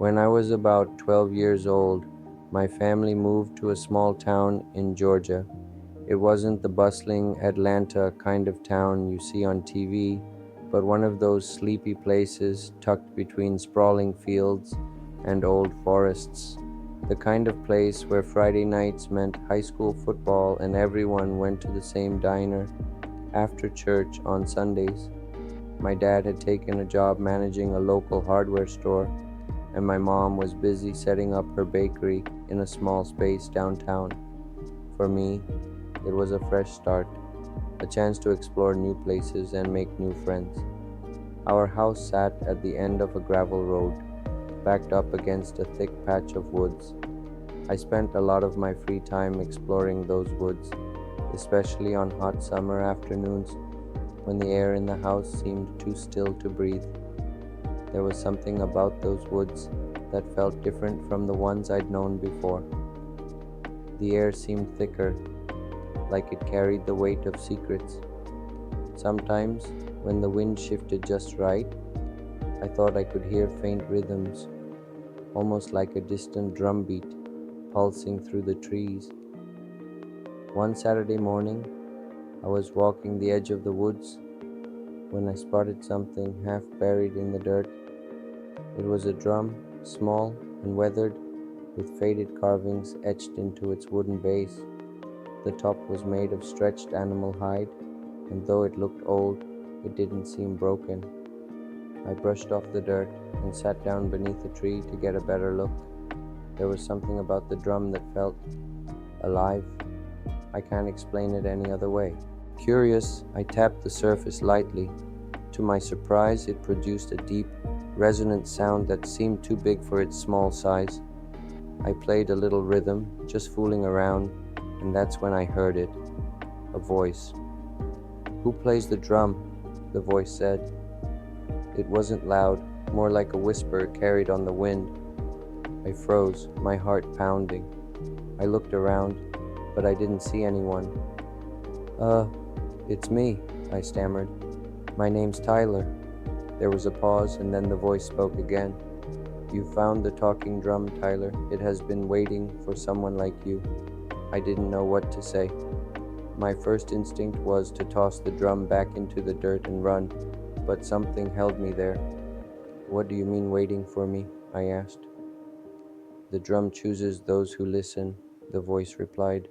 When I was about 12 years old, my family moved to a small town in Georgia. It wasn't the bustling Atlanta kind of town you see on TV, but one of those sleepy places tucked between sprawling fields and old forests. The kind of place where Friday nights meant high school football and everyone went to the same diner after church on Sundays. My dad had taken a job managing a local hardware store, and my mom was busy setting up her bakery in a small space downtown. For me, it was a fresh start, a chance to explore new places and make new friends. Our house sat at the end of a gravel road, backed up against a thick patch of woods. I spent a lot of my free time exploring those woods, especially on hot summer afternoons when the air in the house seemed too still to breathe. There was something about those woods that felt different from the ones I'd known before. The air seemed thicker, like it carried the weight of secrets. Sometimes, when the wind shifted just right, I thought I could hear faint rhythms, almost like a distant drumbeat pulsing through the trees. One Saturday morning, I was walking the edge of the woods when I spotted something half buried in the dirt. It was a drum, small and weathered, with faded carvings etched into its wooden base. The top was made of stretched animal hide, and though it looked old, it didn't seem broken. I brushed off the dirt and sat down beneath a tree to get a better look. There was something about the drum that felt alive. I can't explain it any other way. Curious, I tapped the surface lightly. To my surprise, it produced a deep, resonant sound that seemed too big for its small size. I played a little rhythm, just fooling around, and that's when I heard it. A voice. "Who plays the drum?" the voice said. It wasn't loud, more like a whisper carried on the wind. I froze, my heart pounding. I looked around, but I didn't see anyone. It's me," I stammered. "My name's Tyler." There was a pause, and then the voice spoke again. "You found the talking drum, Tyler. It has been waiting for someone like you." I didn't know what to say. My first instinct was to toss the drum back into the dirt and run, but something held me there. "What do you mean waiting for me?" I asked. "The drum chooses those who listen," the voice replied.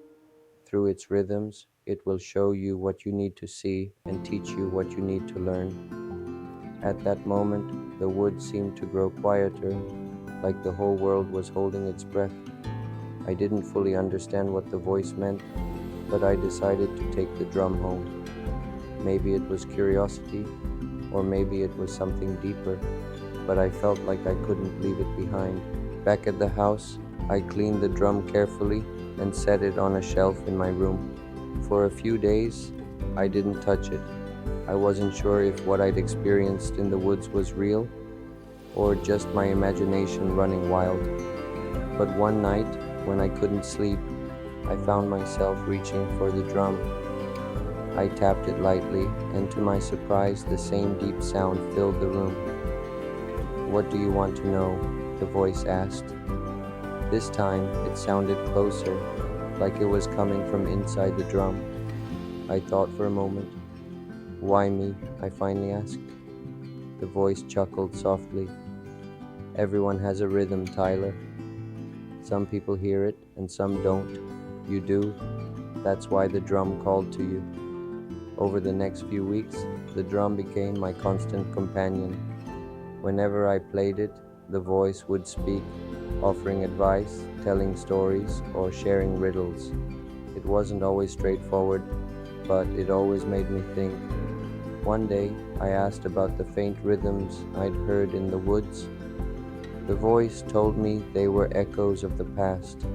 "Through its rhythms, it will show you what you need to see and teach you what you need to learn." At that moment, the woods seemed to grow quieter, like the whole world was holding its breath. I didn't fully understand what the voice meant, but I decided to take the drum home. Maybe it was curiosity, or maybe it was something deeper, but I felt like I couldn't leave it behind. Back at the house, I cleaned the drum carefully and set it on a shelf in my room. For a few days, I didn't touch it. I wasn't sure if what I'd experienced in the woods was real, or just my imagination running wild. But one night, when I couldn't sleep, I found myself reaching for the drum. I tapped it lightly, and to my surprise, the same deep sound filled the room. "What do you want to know?" the voice asked. This time, it sounded closer, like it was coming from inside the drum. I thought for a moment. "Why me?" I finally asked. The voice chuckled softly. "Everyone has a rhythm, Tyler. Some people hear it and some don't. You do. That's why the drum called to you." Over the next few weeks, the drum became my constant companion. Whenever I played it, the voice would speak, offering advice, telling stories, or sharing riddles. It wasn't always straightforward, but it always made me think. One day, I asked about the faint rhythms I'd heard in the woods. The voice told me they were echoes of the past,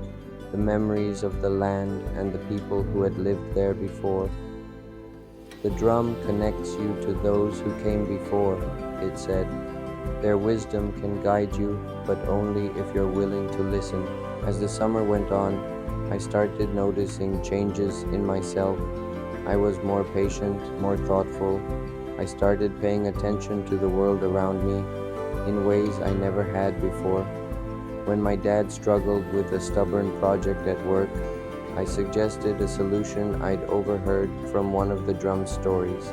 the memories of the land and the people who had lived there before. "The drum connects you to those who came before," it said. "Their wisdom can guide you, but only if you're willing to listen." As the summer went on, I started noticing changes in myself. I was more patient, more thoughtful. I started paying attention to the world around me in ways I never had before. When my dad struggled with a stubborn project at work, I suggested a solution I'd overheard from one of the drum stories.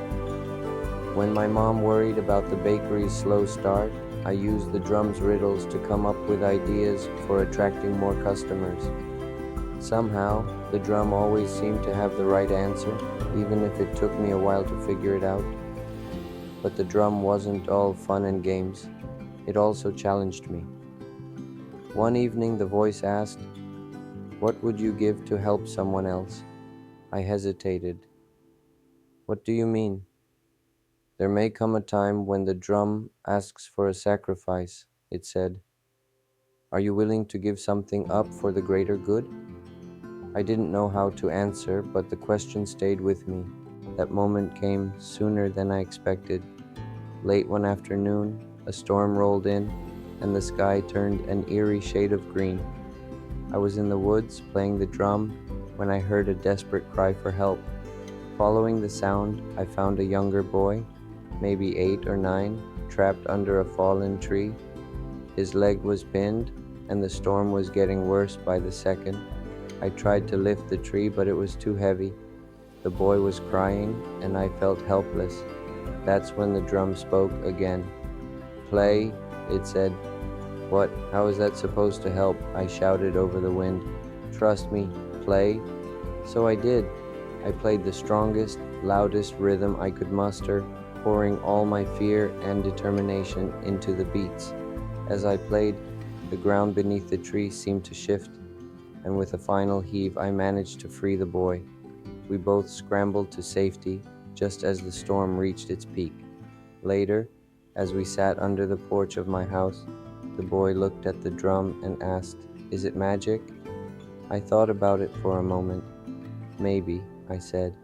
When my mom worried about the bakery's slow start, I used the drum's riddles to come up with ideas for attracting more customers. Somehow, the drum always seemed to have the right answer, even if it took me a while to figure it out. But the drum wasn't all fun and games. It also challenged me. One evening, the voice asked, "What would you give to help someone else?" I hesitated. "What do you mean?" "There may come a time when the drum asks for a sacrifice," it said. "Are you willing to give something up for the greater good?" I didn't know how to answer, but the question stayed with me. That moment came sooner than I expected. Late one afternoon, a storm rolled in, and the sky turned an eerie shade of green. I was in the woods playing the drum when I heard a desperate cry for help. Following the sound, I found a younger boy, maybe 8 or 9, trapped under a fallen tree. His leg was pinned, and the storm was getting worse by the second. I tried to lift the tree, but it was too heavy. The boy was crying, and I felt helpless. That's when the drum spoke again. "Play," it said. "What? How is that supposed to help?" I shouted over the wind. "Trust me, play." So I did. I played the strongest, loudest rhythm I could muster, pouring all my fear and determination into the beats. As I played, the ground beneath the tree seemed to shift, and with a final heave I managed to free the boy. We both scrambled to safety just as the storm reached its peak. Later, as we sat under the porch of my house, the boy looked at the drum and asked, "Is it magic?" I thought about it for a moment. "Maybe," I said.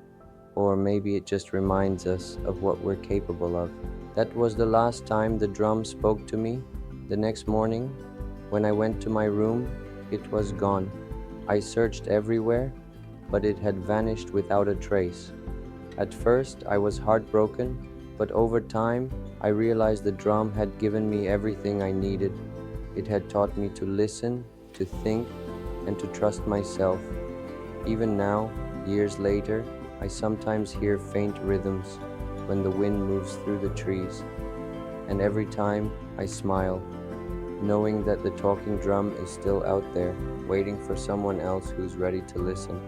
"Or maybe it just reminds us of what we're capable of." That was the last time the drum spoke to me. The next morning, when I went to my room, it was gone. I searched everywhere, but it had vanished without a trace. At first, I was heartbroken, but over time, I realized the drum had given me everything I needed. It had taught me to listen, to think, and to trust myself. Even now, years later, I sometimes hear faint rhythms when the wind moves through the trees, and every time I smile, knowing that the talking drum is still out there, waiting for someone else who's ready to listen.